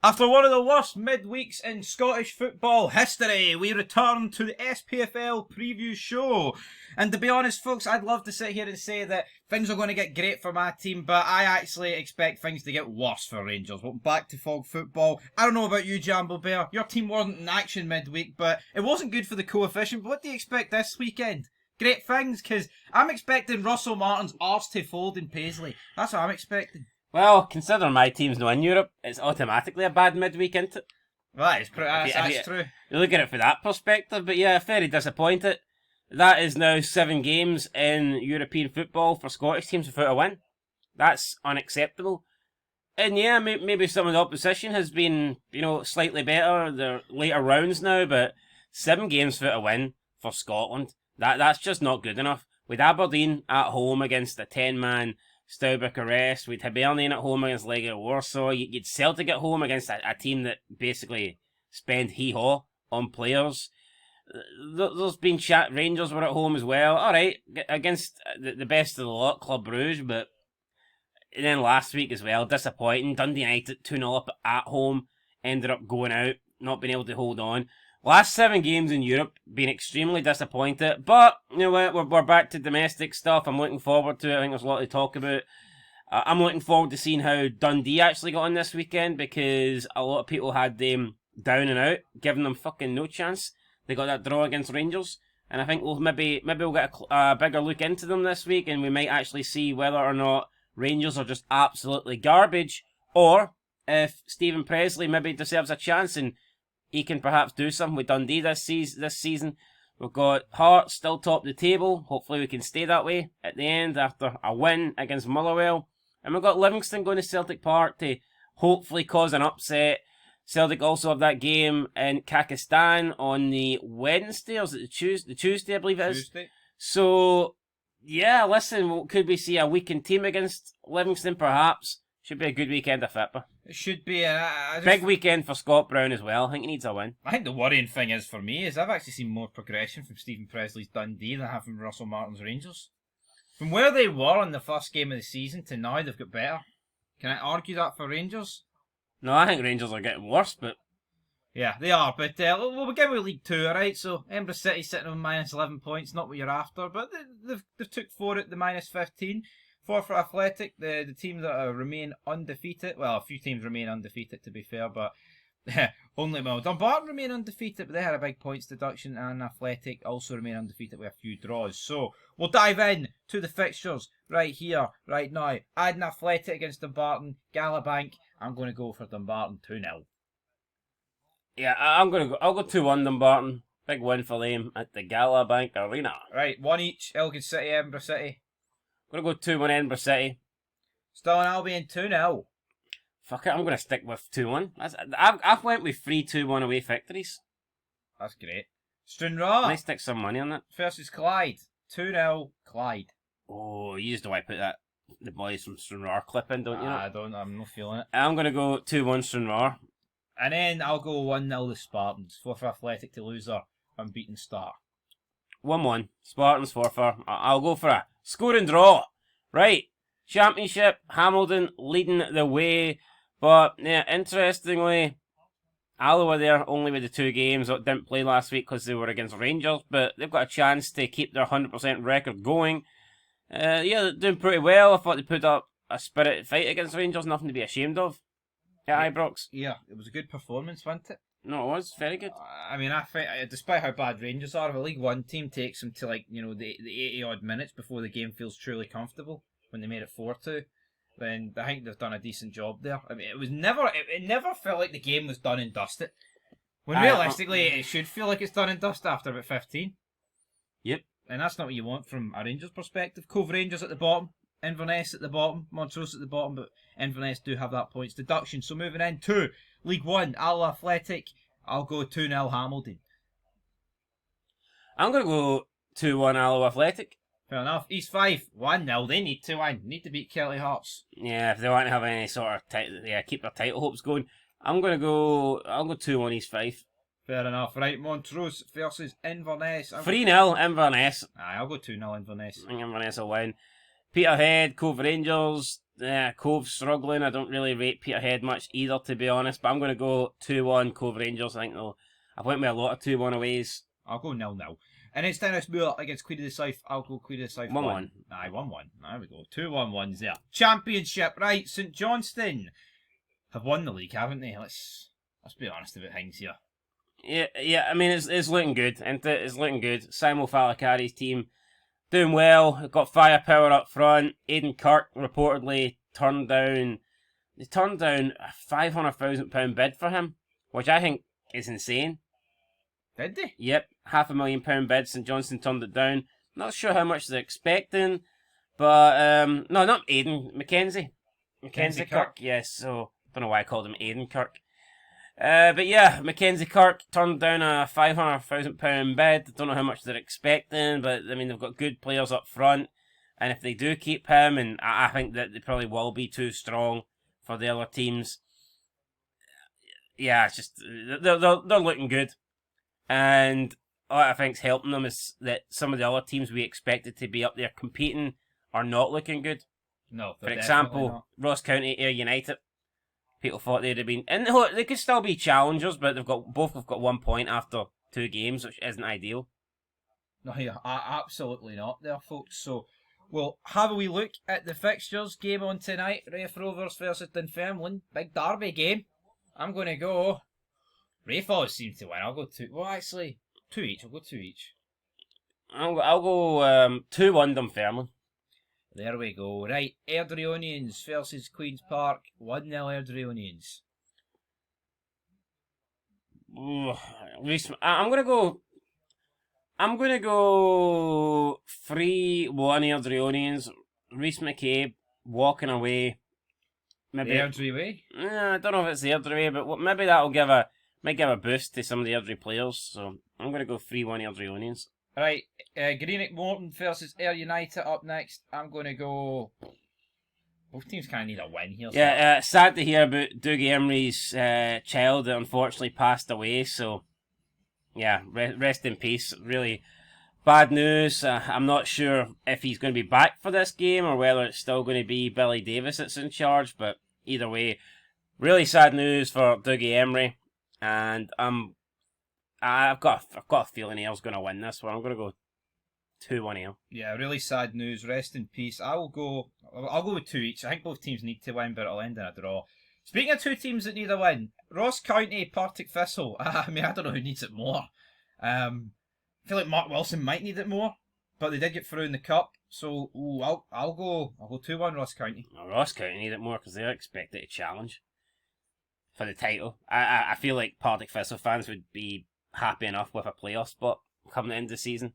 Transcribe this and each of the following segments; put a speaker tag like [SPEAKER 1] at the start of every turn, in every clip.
[SPEAKER 1] After one of the worst midweeks in Scottish football history, we return to the Spfl preview show. And to be honest, folks, I'd love to sit here and say that things are going to get great for my team, but I actually expect things to get worse for Rangers. Welcome back to Fog Football. I don't know about you, Jambo Bear. Your team wasn't in action midweek, but it wasn't good for the coefficient. But what do you expect this weekend? Great things, because I'm expecting Russell Martin's arse to fold in Paisley. That's what I'm expecting.
[SPEAKER 2] Well, considering my team's not in Europe, it's automatically a bad midweek, isn't it?
[SPEAKER 1] Right, that's true.
[SPEAKER 2] You look at it from that perspective, but yeah, very disappointed. That is now 7 games in European football for Scottish teams without a win. That's unacceptable. And yeah, maybe some of the opposition has been, slightly better. They're later rounds now, but 7 games without a win for Scotland. That's just not good enough. With Aberdeen at home against a 10-man Steaua Bucharest, with Hibernian at home against Legia Warsaw, you'd Celtic at home against a team that basically spend hee-haw on players. There's been Rangers were at home as well. Alright, against the best of the lot, Club Brugge, but and then last week as well, disappointing. Dundee United 2-0 up at home, ended up going out, not being able to hold on. Last 7 games in Europe, been extremely disappointed. But, you know what, we're back to domestic stuff. I'm looking forward to it. I think there's a lot to talk about. I'm looking forward to seeing how Dundee actually got on this weekend, because a lot of people had them down and out, giving them fucking no chance. They got that draw against Rangers. And I think maybe we'll get a bigger look into them this week, and we might actually see whether or not Rangers are just absolutely garbage, or if Stephen Presley maybe deserves a chance and he can perhaps do something with Dundee this season. We've got Hearts still top of the table. Hopefully we can stay that way at the end after a win against Motherwell. And we've got Livingston going to Celtic Park to hopefully cause an upset. Celtic also have that game in Kakistan on the Wednesday, or is it the Tuesday, I believe it is.
[SPEAKER 1] Tuesday.
[SPEAKER 2] So, yeah, listen, could we see a weakened team against Livingston perhaps? Should be a good weekend of football.
[SPEAKER 1] It should be.
[SPEAKER 2] Big weekend for Scott Brown as well. I think he needs a win.
[SPEAKER 1] I think the worrying thing is for me is I've actually seen more progression from Stephen Presley's Dundee than I have from Russell Martin's Rangers. From where they were in the first game of the season to now, they've got better. Can I argue that for Rangers?
[SPEAKER 2] No, I think Rangers are getting worse, but...
[SPEAKER 1] Yeah, they are, but we'll begin with League 2, alright? So, Edinburgh City sitting on minus 11 points, not what you're after, but they've took 4 at the minus 15. 4 for Athletic, the team that remain undefeated. Well, a few teams remain undefeated, to be fair, but Dumbarton remain undefeated, but they had a big points deduction, and Athletic also remain undefeated with a few draws. So, we'll dive in to the fixtures right here, right now. Adding Athletic against Dumbarton, Galabank. I'm going to go for Dumbarton 2-0.
[SPEAKER 2] Yeah, I'll go 2-1 Dumbarton. Big win for them at the Galabank Arena.
[SPEAKER 1] Right, 1 each, Elgin City, Edinburgh City.
[SPEAKER 2] I'm going to go 2-1 Edinburgh City.
[SPEAKER 1] Stirling Albion 2-0.
[SPEAKER 2] Fuck it, I'm going to stick with 2-1. I've went with 3-2-1 away victories.
[SPEAKER 1] That's great. Stranraer.
[SPEAKER 2] Let's stick some money on that.
[SPEAKER 1] Versus Clyde. 2-0 Clyde.
[SPEAKER 2] Oh, you just don't want to put the boys from Stranraer clip in, don't you?
[SPEAKER 1] I don't, I'm not feeling it.
[SPEAKER 2] I'm going to go 2-1 Stranraer.
[SPEAKER 1] And then I'll go 1-0 the Spartans. 4 for Athletic to lose their unbeaten start.
[SPEAKER 2] 1-1. Spartans 4 for. I'll go for a score and draw. Right. Championship, Hamilton leading the way. But, yeah, interestingly, Alloa there only with the 2 games that didn't play last week because they were against Rangers. But they've got a chance to keep their 100% record going. Yeah, they're doing pretty well. I thought they put up a spirited fight against Rangers. Nothing to be ashamed of. Yeah, Ibrox.
[SPEAKER 1] Yeah, it was a good performance, wasn't it?
[SPEAKER 2] No, it was very good.
[SPEAKER 1] I mean, I think, despite how bad Rangers are, if a League One team takes them to the 80-odd minutes before the game feels truly comfortable, when they made it 4-2, then I think they've done a decent job there. I mean, it never felt like the game was done and dusted. When realistically, it should feel like it's done and dusted after about 15.
[SPEAKER 2] Yep.
[SPEAKER 1] And that's not what you want from a Rangers perspective. Cove Rangers at the bottom, Inverness at the bottom, Montrose at the bottom, but Inverness do have that points deduction. So moving into League 1, Alloa Athletic, I'll go 2-0 Hamilton.
[SPEAKER 2] I'm going to go 2-1 Alloa Athletic.
[SPEAKER 1] Fair enough. East 5, 1-0. They need to win. Need to beat Kelly Hearts.
[SPEAKER 2] Yeah, if they want to have any sort of keep their title hopes going. I'll go 2-1 East 5.
[SPEAKER 1] Fair enough. Right, Montrose versus Inverness.
[SPEAKER 2] 3-0 Inverness.
[SPEAKER 1] Aye, I'll go 2-0 Inverness.
[SPEAKER 2] I think Inverness will win. Peterhead, Cove Rangers. Cove's struggling. I don't really rate Peterhead much either, to be honest. But I'm going to go 2-1 Cove Rangers. I think I've went with a lot of 2-1 aways.
[SPEAKER 1] I'll go 0-0. And it's Dennismoor against Queen of the South. I'll go Queen of the South
[SPEAKER 2] 1-1.
[SPEAKER 1] Aye, 1-1. There we go. 2-1-1's there. Championship, right. St Johnstone have won the league, haven't they? Let's be honest about things here.
[SPEAKER 2] Yeah. I mean, it's looking good, isn't it? It's looking good. Simon Falicari's team doing well. Got firepower up front. Aidan Kirk reportedly turned down a £500,000 bid for him, which I think is insane.
[SPEAKER 1] Did they?
[SPEAKER 2] Yep, £500,000 bid. St Johnstone turned it down. Not sure how much they're expecting, but no, not Aidan. Mackenzie Kirk. Yes, so don't know why I called him Aidan Kirk. But yeah, Mackenzie Kirk turned down a £500,000 bid. Don't know how much they're expecting, but I mean they've got good players up front, and if they do keep him, and I think that they probably will be too strong for the other teams. Yeah, it's just they're looking good, and what I think's helping them is that some of the other teams we expected to be up there competing are not looking good.
[SPEAKER 1] No,
[SPEAKER 2] for example, Ross County Ayr United. People thought they'd have been, and they could still be challengers, but both have got 1 point after 2 games, which isn't ideal.
[SPEAKER 1] No, yeah, absolutely not there, folks. So we'll have a wee look at the fixtures. Game on tonight, Raith Rovers versus Dunfermline. Big derby game. I'm going to go, Raith always seems to win. I'll go 2, well actually, 2 each. I'll go 2 each.
[SPEAKER 2] I'll go 2-1 Dunfermline.
[SPEAKER 1] There we go. Right, Airdrieonians versus Queen's Park. 1-0 Airdrieonians.
[SPEAKER 2] I'm gonna go 3-1 Airdrieonians. Rhys McCabe walking away. Maybe
[SPEAKER 1] Airdrie way?
[SPEAKER 2] I don't know if it's the Airdrie way, but maybe that'll might give a boost to some of the Airdrie players. So I'm gonna go 3-1 Airdrieonians.
[SPEAKER 1] Right, Greenock Morton versus Ayr United up next. I'm going to go... Both teams kind of need a win here.
[SPEAKER 2] Yeah, sad to hear about Dougie Emery's child that unfortunately passed away. So, yeah, rest in peace. Really bad news. I'm not sure if he's going to be back for this game or whether it's still going to be Billy Davis that's in charge. But either way, really sad news for Dougie Emery. And I've got a feeling Ayer's going to win this one. I'm going to go 2-1 Ayr. Yeah, really sad news. Rest in peace. I'll go with 2 each. I think both teams need to win, but it'll end in a draw. Speaking of 2 teams that need a win, Ross County, Partick Thistle. I mean, I don't know who needs it more. I feel like Mark Wilson might need it more, but they did get through in the cup. So I'll go 2-1 Ross County. Well, Ross County need it more because they're expected to challenge for the title. I feel like Partick Thistle fans would be happy enough with a playoff spot coming into the season.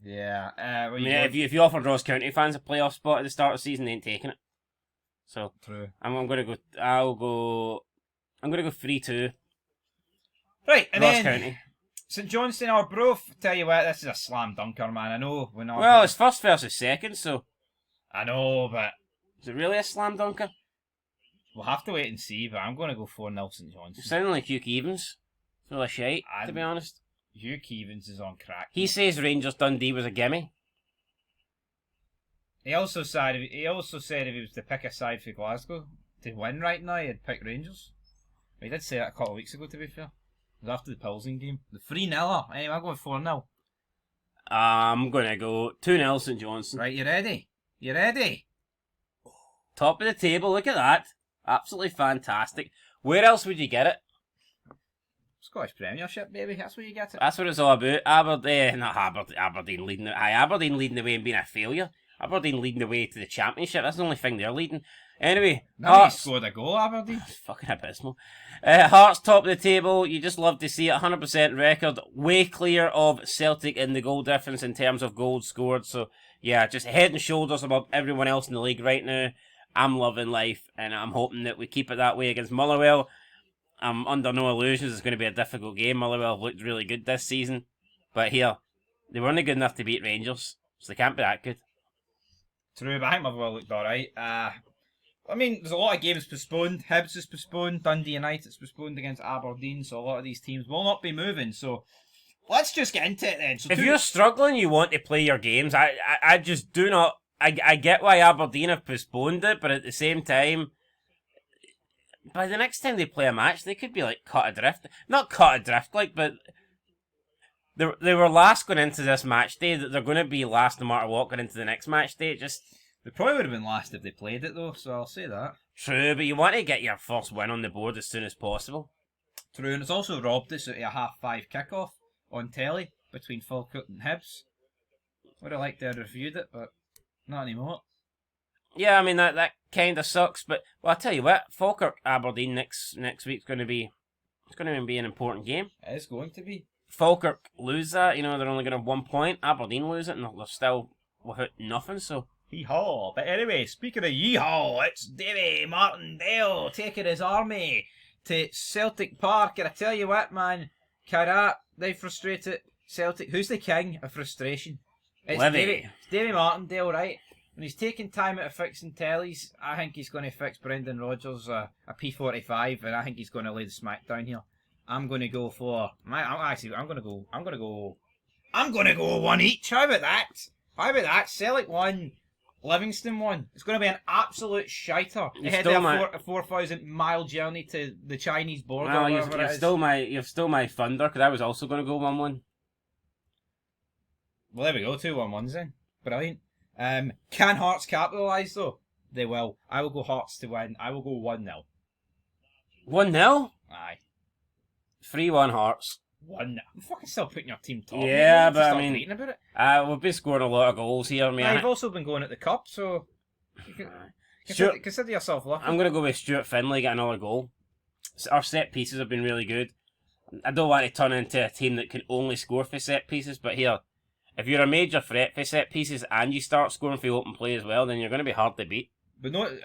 [SPEAKER 1] Yeah.
[SPEAKER 2] If you offered Ross County fans a playoff spot at the start of the season, they ain't taking it. So
[SPEAKER 1] true.
[SPEAKER 2] I'm going to go 3-2.
[SPEAKER 1] Right, and
[SPEAKER 2] Ross
[SPEAKER 1] then
[SPEAKER 2] County.
[SPEAKER 1] St Johnstone Arbroath. Tell you what, this is a slam dunker, man. I know we're not.
[SPEAKER 2] Well, it's first versus second, so
[SPEAKER 1] I know, but
[SPEAKER 2] is it really a slam dunker?
[SPEAKER 1] We'll have to wait and see. But I'm going to go 4-0 St Johnstone.
[SPEAKER 2] You're sounding like Hugh Evans. Full of shite, to be honest.
[SPEAKER 1] Hugh Evans is on crack.
[SPEAKER 2] He says Rangers Dundee was a gimme.
[SPEAKER 1] He also said if he was to pick a side for Glasgow to win right now, he'd pick Rangers. He did say that a couple of weeks ago, to be fair. It was after the Pilsen game. The 3-0. Anyway, I'm going 4-0.
[SPEAKER 2] I'm going to go 2-0 St Johnstone.
[SPEAKER 1] Right, you ready? You ready?
[SPEAKER 2] Top of the table, look at that. Absolutely fantastic. Where else would you get it?
[SPEAKER 1] Scottish Premiership, baby. That's where you get it.
[SPEAKER 2] That's what it's all about. Aberdeen leading the Aberdeen leading the way and being a failure. Aberdeen leading the way to the Championship. That's the only thing they're leading. Anyway,
[SPEAKER 1] Hearts scored a goal, Aberdeen.
[SPEAKER 2] Fucking abysmal. Hearts top of the table. You just love to see it. 100% record. Way clear of Celtic in the goal difference in terms of goals scored. So, yeah, just head and shoulders above everyone else in the league right now. I'm loving life, and I'm hoping that we keep it that way against Motherwell. I'm under no illusions it's going to be a difficult game. Motherwell have looked really good this season. But here, they weren't good enough to beat Rangers, so they can't be that good.
[SPEAKER 1] True, but I think Motherwell looked alright. I mean, there's a lot of games postponed. Hibs is postponed. Dundee United's postponed against Aberdeen, so a lot of these teams will not be moving. So let's just get into it then. So
[SPEAKER 2] if you're struggling, you want to play your games. I just do not I get why Aberdeen have postponed it, but at the same time, by the next time they play a match, they could be like cut adrift. Not cut adrift, like, but they were last going into this match day. That they're going to be last no matter what going into the next match day.
[SPEAKER 1] They probably would have been last if they played it though, so I'll say that.
[SPEAKER 2] True, but you want to get your first win on the board as soon as possible.
[SPEAKER 1] True, and it's also robbed us at a 5:30 kickoff on telly between Falkirk and Hibs. Would have liked to have reviewed it, but not anymore.
[SPEAKER 2] Yeah, I mean that kind of sucks, but well, I tell you what, Falkirk Aberdeen next week's going to be an important game.
[SPEAKER 1] It is going to be.
[SPEAKER 2] Falkirk lose that, they're only going to have 1 point. Aberdeen lose it, and they're still without nothing. So
[SPEAKER 1] Yeehaw! But anyway, speaking of yeehaw, it's Davy Martindale taking his army to Celtic Park, and I tell you what, man, Carat, they frustrated Celtic. Who's the king of frustration? It's Davy Martindale, right? When he's taking time out of fixing tellies, I think he's going to fix Brendan Rodgers a P45, and I think he's going to lay the smack down here. I'm going to go for I'm going to go one each. How about that? Celtic 1, Livingston 1. It's going to be an absolute shiter. Ahead of a 4,000-mile journey to the Chinese border.
[SPEAKER 2] Well, you've still my thunder, because I was also going to go 1-1.
[SPEAKER 1] Well, there we go. 2-1-1s then. Brilliant. Can Hearts capitalise though? They will. I will go Hearts to win. I will go 1-0.
[SPEAKER 2] 1-0?
[SPEAKER 1] Aye.
[SPEAKER 2] 3-1 Hearts.
[SPEAKER 1] 1-0. I'm fucking still putting your team top.
[SPEAKER 2] Yeah, but I mean,
[SPEAKER 1] about it.
[SPEAKER 2] we've been scoring a lot of goals here.
[SPEAKER 1] You've also been going at the cup, so consider yourself lucky.
[SPEAKER 2] I'm going to go with Stuart Finlay, get another goal. Our set pieces have been really good. I don't want to turn into a team that can only score for set pieces, but here, if you're a major threat for set pieces and you start scoring for open play as well, then you're going to be hard to beat.
[SPEAKER 1] But no,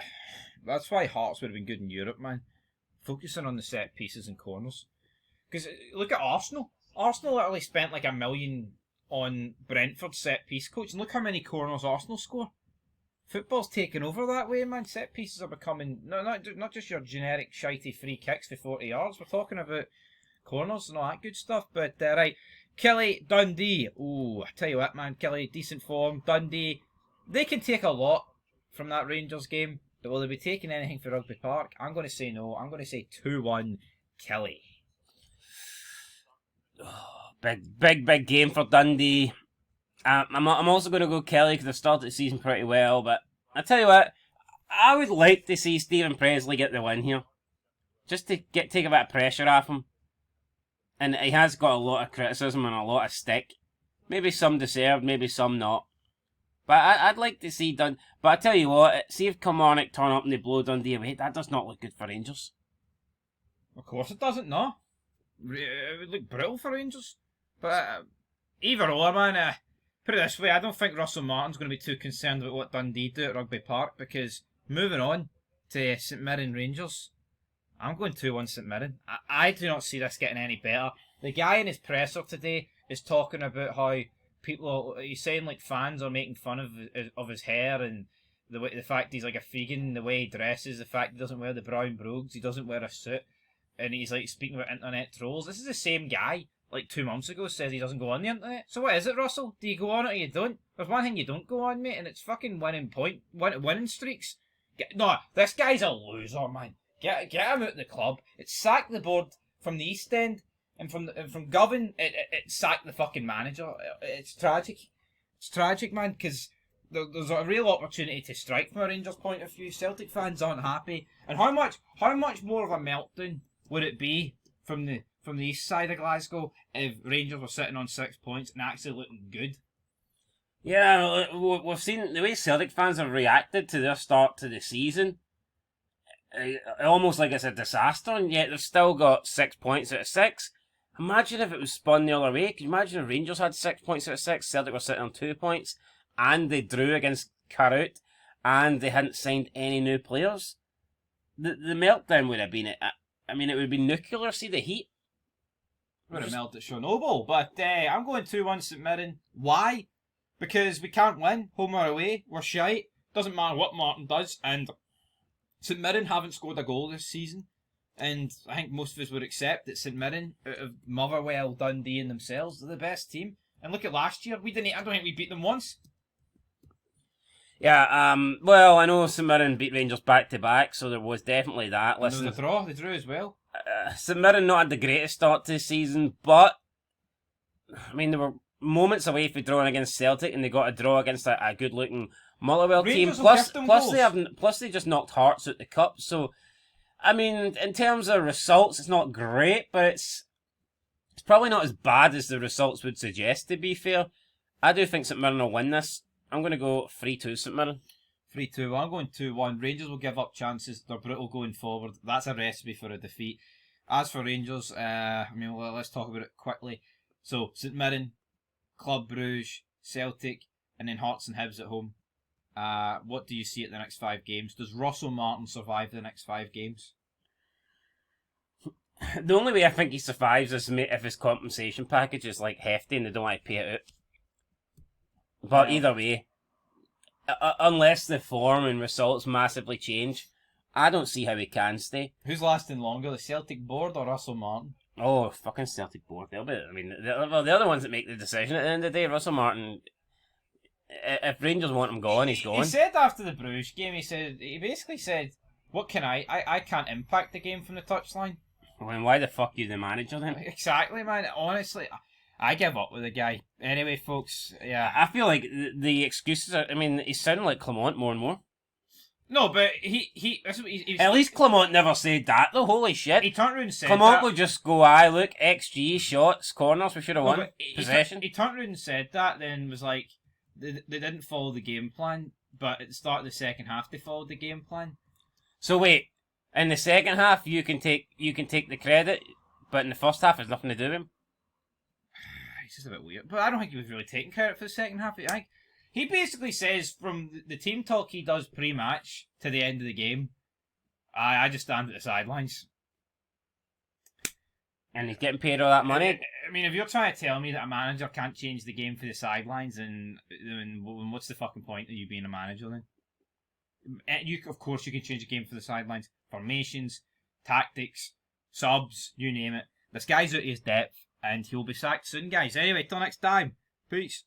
[SPEAKER 1] that's why Hearts would have been good in Europe, man. Focusing on the set pieces and corners. Because look at Arsenal. Arsenal literally spent like $1 million on Brentford's set piece coach, and look how many corners Arsenal score. Football's taken over that way, man. Set pieces are becoming not just your generic shitey free kicks for 40 yards. We're talking about corners and all that good stuff. But right, Kelly, Dundee. Ooh, I tell you what, man, Kelly, decent form. Dundee, they can take a lot from that Rangers game. But will they be taking anything for Rugby Park? I'm going to say no. I'm going to say 2-1 Kelly.
[SPEAKER 2] Big game for Dundee. I'm also going to go Kelly because they've started the season pretty well. But I tell you what, I would like to see Stephen Presley get the win here, just to take a bit of pressure off him. And he has got a lot of criticism and a lot of stick. Maybe some deserved, maybe some not. But I'd like to see Dundee. But I tell you what, see if Kilmarnock turn up and they blow Dundee away. That does not look good for Rangers.
[SPEAKER 1] Of course it doesn't, no. It would look brutal for Rangers. But either or, man. Put it this way, I don't think Russell Martin's going to be too concerned about what Dundee do at Rugby Park, because moving on to St Mirren Rangers, I'm going 2-1 St Mirren. I do not see this getting any better. The guy in his presser today is talking about how he's saying like fans are making fun of his hair and the fact he's like a vegan, the way he dresses, the fact he doesn't wear the brown brogues, he doesn't wear a suit, and he's like speaking about internet trolls. This is the same guy like 2 months ago says he doesn't go on the internet. So what is it, Russell? Do you go on it or you don't? There's one thing you don't go on, mate, and it's fucking winning streaks. No, this guy's a loser, man. Get him out of the club. It's sack the board from the East End, and from Govan, it sacked the fucking manager. It's tragic. It's tragic, man, because there's a real opportunity to strike from a Rangers point of view. Celtic fans aren't happy, and how much more of a meltdown would it be from the east side of Glasgow if Rangers were sitting on 6 points and actually looking good?
[SPEAKER 2] Yeah, we've seen the way Celtic fans have reacted to their start to the season. Almost like it's a disaster, and yet they've still got 6 points out of 6. Imagine if it was spun the other way. Could you imagine if Rangers had 6 points out of 6, Celtic were sitting on 2 points, and they drew against Carrout, and they hadn't signed any new players? The meltdown would have been it. I mean, it would be nuclear. See the heat.
[SPEAKER 1] Would have melted Chernobyl, but I'm going 2-1 St Mirren. Why? Because we can't win, home or away. We're shite. Doesn't matter what Martin does, and St Mirren haven't scored a goal this season. And I think most of us would accept that St Mirren, out of Motherwell, Dundee and themselves, they're the best team. And look at last year. I don't think we beat them once.
[SPEAKER 2] Yeah, well, I know St Mirren beat Rangers back to back, so there was definitely that.
[SPEAKER 1] And there
[SPEAKER 2] Listen,
[SPEAKER 1] was a draw. They drew as well.
[SPEAKER 2] St Mirren not had the greatest start to the season, but I mean, there were moments away from drawing against Celtic, and they got a draw against a good-looking Motherwell team.
[SPEAKER 1] Rangers will gift them goals.
[SPEAKER 2] Plus they just knocked Hearts out the cup. So, I mean, in terms of results, it's not great, but it's probably not as bad as the results would suggest. To be fair, I do think St Mirren will win this. I'm going to go 3-2 St Mirren.
[SPEAKER 1] 3-2. Well, I'm going 2-1. Rangers will give up chances. They're brutal going forward. That's a recipe for a defeat. As for Rangers, I mean, let's talk about it quickly. So, St Mirren, Club Brugge, Celtic, and then Hearts and Hibs at home. What do you see at the next 5 games? Does Russell Martin survive the next 5 games?
[SPEAKER 2] The only way I think he survives is if his compensation package is like hefty and they don't want to pay it out. But either way, unless the form and results massively change, I don't see how he can stay.
[SPEAKER 1] Who's lasting longer, the Celtic board or Russell Martin?
[SPEAKER 2] Oh, fucking Celtic board. They'll be. I mean, they're the other ones that make the decision at the end of the day. Russell Martin, if Rangers want him gone, he's gone.
[SPEAKER 1] He said after the Bruges game, he basically said, "What can I can't impact the game from the touchline."
[SPEAKER 2] Well, why the fuck you the manager then?
[SPEAKER 1] Exactly, man. Honestly, I give up with the guy. Anyway, folks, yeah.
[SPEAKER 2] I feel like the excuses are. I mean, he's sounding like Clement more and more.
[SPEAKER 1] No, but he
[SPEAKER 2] At least Clement never said that though. Holy shit!
[SPEAKER 1] He turned around and said
[SPEAKER 2] Clement
[SPEAKER 1] that.
[SPEAKER 2] would just go, "Aye, look, XG, shots, corners, we should have won."
[SPEAKER 1] But
[SPEAKER 2] Possession.
[SPEAKER 1] He turned around and said that. Then was like, they didn't follow the game plan. But at the start of the second half, they followed the game plan.
[SPEAKER 2] So wait, in the second half, you can take the credit, but in the first half, there's nothing to do with him.
[SPEAKER 1] It's just a bit weird. But I don't think he was really taking credit for the second half. He basically says from the team talk he does pre-match to the end of the game, I just stand at the sidelines.
[SPEAKER 2] And he's getting paid all that money.
[SPEAKER 1] I mean, if you're trying to tell me that a manager can't change the game for the sidelines, then what's the fucking point of you being a manager then? Of course, you can change the game for the sidelines. Formations, tactics, subs, you name it. This guy's out of his depth, and he'll be sacked soon, guys. Anyway, till next time. Peace.